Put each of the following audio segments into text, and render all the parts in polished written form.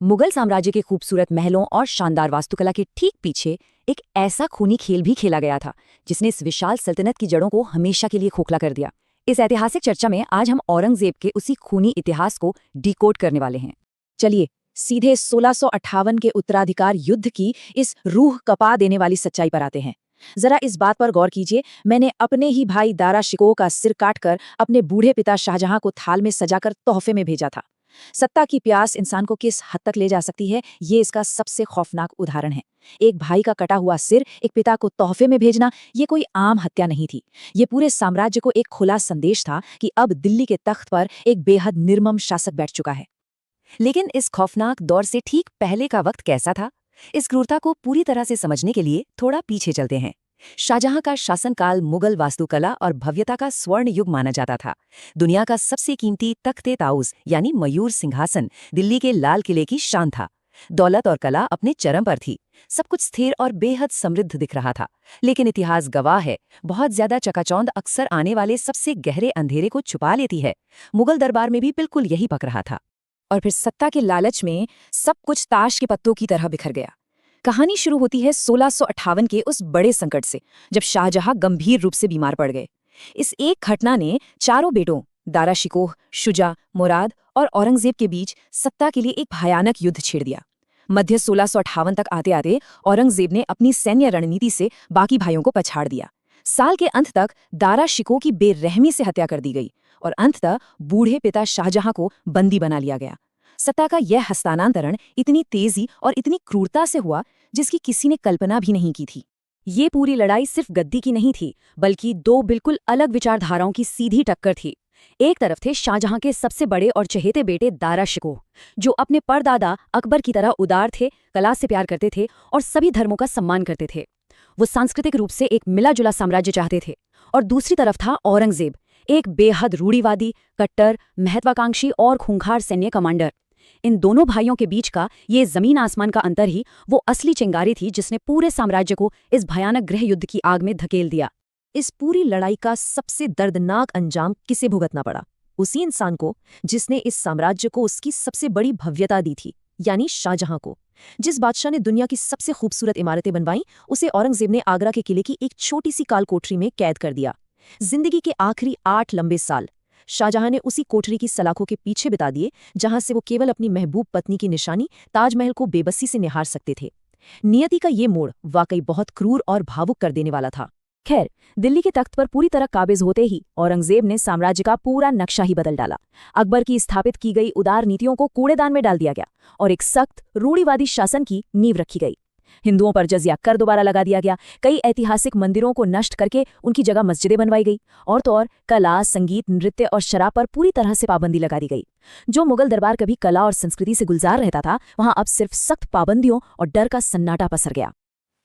मुगल साम्राज्य के खूबसूरत महलों और शानदार वास्तुकला के ठीक पीछे एक ऐसा खूनी खेल भी खेला गया था जिसने इस विशाल सल्तनत की जड़ों को हमेशा के लिए खोखला कर दिया। इस ऐतिहासिक चर्चा में आज हम औरंगजेब के उसी खूनी इतिहास को डिकोड करने वाले हैं। चलिए सीधे 1658 के उत्तराधिकार युद्ध की इस रूह कपा देने वाली सच्चाई पर आते हैं। जरा इस बात पर गौर कीजिए, मैंने अपने ही भाई दारा शिकोह का सिर काटकर अपने बूढ़े पिता शाहजहां को थाल में सजाकर तोहफे में भेजा था। सत्ता की प्यास इंसान को किस हद तक ले जा सकती है, ये इसका सबसे खौफनाक उदाहरण है। एक भाई का कटा हुआ सिर एक पिता को तोहफे में भेजना ये कोई आम हत्या नहीं थी। ये पूरे साम्राज्य को एक खुला संदेश था कि अब दिल्ली के तख्त पर एक बेहद निर्मम शासक बैठ चुका है। लेकिन इस खौफनाक दौर से ठीक पहले का वक्त कैसा था? इस क्रूरता को पूरी तरह से समझने के लिए थोड़ा पीछे चलते हैं। शाहजहां का शासनकाल मुगल वास्तुकला और भव्यता का स्वर्ण युग माना जाता था। दुनिया का सबसे कीमती तख्ते ताउस यानी मयूर सिंहासन दिल्ली के लाल किले की शान था। दौलत और कला अपने चरम पर थी। सब कुछ स्थिर और बेहद समृद्ध दिख रहा था। लेकिन इतिहास गवाह है, बहुत ज्यादा चकाचौंध अक्सर आने वाले सबसे गहरे अंधेरे को छुपा लेती है। मुगल दरबार में भी बिल्कुल यही पक रहा था। और फिर सत्ता के लालच में सब कुछ ताश के पत्तों की तरह बिखर गया। कहानी शुरू होती है 1658 के उस बड़े संकट से, जब शाहजहां गंभीर रूप से बीमार पड़ गए। इस एक घटना ने चारों बेटों दारा शिकोह, शुजा, मुराद और औरंगजेब के बीच सत्ता के लिए एक भयानक युद्ध छेड़ दिया। मध्य 1658 तक आते आते औरंगजेब ने अपनी सैन्य रणनीति से बाकी भाइयों को पछाड़ दिया। साल के अंत तक दारा शिकोह की बेरहमी से हत्या कर दी गई और अंततः बूढ़े पिता शाहजहां को बंदी बना लिया गया। सत्ता का यह हस्तांतरण इतनी तेजी और इतनी क्रूरता से हुआ जिसकी किसी ने कल्पना भी नहीं की थी। ये पूरी लड़ाई सिर्फ गद्दी की नहीं थी, बल्कि दो बिल्कुल अलग विचारधाराओं की सीधी टक्कर थी। एक तरफ थे शाहजहां के सबसे बड़े और चहेते बेटे दारा शिकोह, जो अपने परदादा अकबर की तरह उदार थे, कला से प्यार करते थे और सभी धर्मों का सम्मान करते थे। वो सांस्कृतिक रूप से एक मिला जुला साम्राज्य चाहते थे। और दूसरी तरफ था औरंगजेब, एक बेहद रूढ़िवादी, कट्टर, महत्वाकांक्षी और खूंखार सैन्य कमांडर। इन दोनों भाइयों के बीच का ये जमीन आसमान का अंतर ही वो असली चिंगारी थी जिसने पूरे साम्राज्य को इस भयानक गृह युद्ध की आग में धकेल दिया। इस पूरी लड़ाई का सबसे दर्दनाक अंजाम किसे भुगतना पड़ा? उसी इंसान को जिसने इस साम्राज्य को उसकी सबसे बड़ी भव्यता दी थी, यानी शाहजहां को। जिस बादशाह ने दुनिया की सबसे खूबसूरत इमारतें बनवाई, उसे औरंगजेब ने आगरा के किले की एक छोटी सी कालकोठरी में कैद कर दिया। जिंदगी के आखिरी 8 लंबे साल शाहजहां ने उसी कोठरी की सलाखों के पीछे बिता दिए, जहां से वो केवल अपनी महबूब पत्नी की निशानी ताजमहल को बेबसी से निहार सकते थे। नियति का ये मोड़ वाकई बहुत क्रूर और भावुक कर देने वाला था। खैर, दिल्ली के तख्त पर पूरी तरह काबिज होते ही औरंगजेब ने साम्राज्य का पूरा नक्शा ही बदल डाला। अकबर की स्थापित की गई उदार नीतियों को कूड़ेदान में डाल दिया गया और एक सख्त रूढ़िवादी शासन की नींव रखी गई। हिंदुओं पर जजिया कर दोबारा लगा दिया गया। कई ऐतिहासिक मंदिरों को नष्ट करके उनकी जगह मस्जिदें बनवाई गई। और तो और कला, संगीत, नृत्य और शराब पर पूरी तरह से पाबंदी लगा दी गई। जो मुगल दरबार कभी कला और संस्कृति से गुलजार रहता था, वहां अब सिर्फ सख्त पाबंदियों और डर का सन्नाटा पसर गया।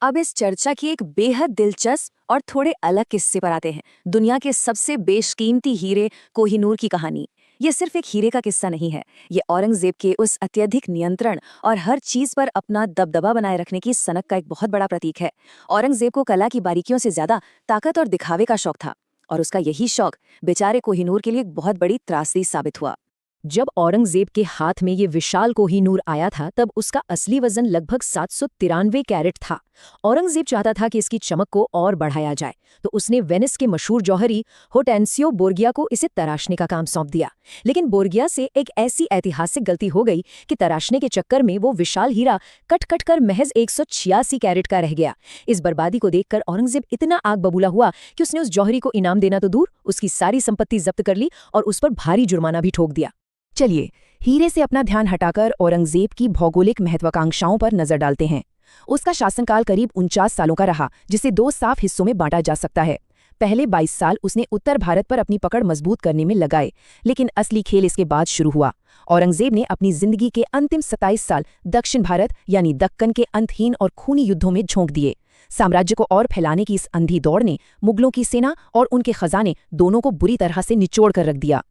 अब इस चर्चा की एक बेहद दिलचस्प और थोड़े अलग किस्से पर आते हैं। दुनिया के सबसे बेशकीमती हीरे कोहिनूर की कहानी। ये सिर्फ एक हीरे का किस्सा नहीं है, ये औरंगजेब के उस अत्यधिक नियंत्रण और हर चीज पर अपना दबदबा बनाए रखने की सनक का एक बहुत बड़ा प्रतीक है। औरंगजेब को कला की बारीकियों से ज्यादा ताकत और दिखावे का शौक था, और उसका यही शौक बेचारे कोहिनूर के लिए एक बहुत बड़ी त्रासदी साबित हुआ। जब औरंगजेब के हाथ में ये विशाल कोहिनूर आया था, तब उसका असली वजन लगभग 793 कैरेट था। औरंगजेब चाहता था कि इसकी चमक को और बढ़ाया जाए, तो उसने वेनिस के मशहूर जौहरी होटेंसियो बोर्गिया को इसे तराशने का काम सौंप दिया। लेकिन बोर्गिया से एक ऐसी ऐतिहासिक गलती हो गई कि तराशने के चक्कर में वो विशाल हीरा कट कट कर महज 186 कैरेट का रह गया। इस बर्बादी को देखकर औरंगजेब इतना आग बबूला हुआ कि उसने उस जौहरी को इनाम देना तो दूर, उसकी सारी संपत्ति जब्त कर ली और उस पर भारी जुर्माना भी ठोक दिया। चलिए हीरे से अपना ध्यान हटाकर औरंगजेब की भौगोलिक महत्वाकांक्षाओं पर नजर डालते हैं। उसका शासनकाल करीब 49 सालों का रहा, जिसे 2 साफ हिस्सों में बांटा जा सकता है। पहले 22 साल उसने उत्तर भारत पर अपनी पकड़ मजबूत करने में लगाए, लेकिन असली खेल इसके बाद शुरू हुआ। औरंगजेब ने अपनी जिंदगी के अंतिम 27 साल दक्षिण भारत यानी दक्कन के अंतहीन और खूनी युद्धों में झोंक दिए। साम्राज्य को और फैलाने की इस अंधी दौड़ ने मुगलों की सेना और उनके खजाने दोनों को बुरी तरह से निचोड़ कर रख दिया।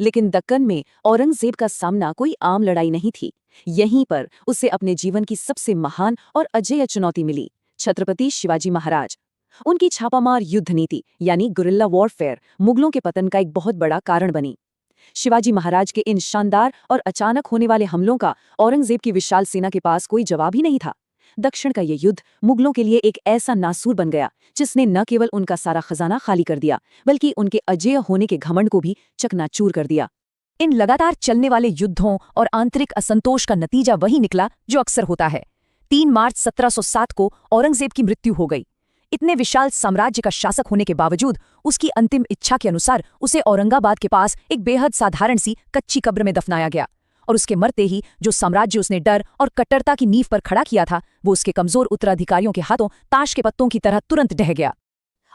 लेकिन दक्कन में औरंगजेब का सामना कोई आम लड़ाई नहीं थी। यहीं पर उसे अपने जीवन की सबसे महान और अजेय चुनौती मिली, छत्रपति शिवाजी महाराज। उनकी छापामार युद्ध नीति यानी गुरिल्ला वॉरफेयर मुगलों के पतन का एक बहुत बड़ा कारण बनी। शिवाजी महाराज के इन शानदार और अचानक होने वाले हमलों का औरंगजेब की विशाल सेना के पास कोई जवाब ही नहीं था। दक्षिण का ये युद्ध मुगलों के लिए एक ऐसा नासूर बन गया जिसने न केवल उनका सारा खजाना खाली कर दिया बल्कि उनके अजेय होने के घमंड को भी चकनाचूर कर दिया। इन लगातार चलने वाले युद्धों और आंतरिक असंतोष का नतीजा वही निकला जो अक्सर होता है। 3 मार्च 1707 को औरंगजेब की मृत्यु हो गई। इतने विशाल साम्राज्य का शासक होने के बावजूद उसकी अंतिम इच्छा के अनुसार उसे औरंगाबाद के पास एक बेहद साधारण सी कच्ची कब्र में दफनाया गया और उसके मरते ही जो साम्राज्य उसने डर और कट्टरता की नींव पर खड़ा किया था वो उसके कमजोर उत्तराधिकारियों के हाथों ताश के पत्तों की तरह तुरंत ढह गया।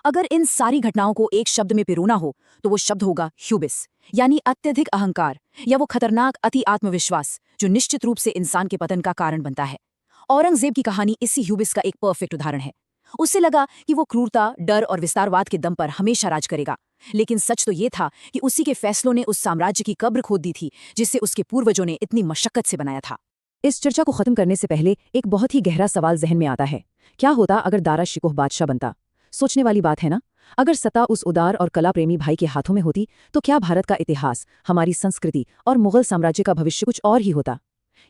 अगर इन सारी घटनाओं को एक शब्द में पिरोना हो तो वो शब्द होगा ह्यूबिस, यानी अत्यधिक अहंकार या वो खतरनाक अति आत्मविश्वास जो निश्चित रूप से इंसान के पतन का कारण बनता है। औरंगजेब की कहानी इसी ह्यूबिस का एक परफेक्ट उदाहरण है। उसे लगा कि वो क्रूरता, डर और विस्तारवाद के दम पर हमेशा राज करेगा, लेकिन सच तो ये था कि उसी के फैसलों ने उस साम्राज्य की कब्र खोद दी थी जिसे उसके पूर्वजों ने इतनी मशक्कत से बनाया था। इस चर्चा को खत्म करने से पहले एक बहुत ही गहरा सवाल जहन में आता है। क्या होता अगर दारा शिकोह बादशाह बनता? सोचने वाली बात है ना। अगर सत्ता उस उदार और कला प्रेमी भाई के हाथों में होती तो क्या भारत का इतिहास, हमारी संस्कृति और मुगल साम्राज्य का भविष्य कुछ और ही होता?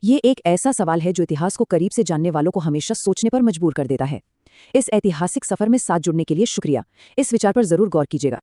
ये एक ऐसा सवाल है जो इतिहास को करीब से जानने वालों को हमेशा सोचने पर मजबूर कर देता है। इस ऐतिहासिक सफर में साथ जुड़ने के लिए शुक्रिया। इस विचार पर जरूर गौर कीजिएगा।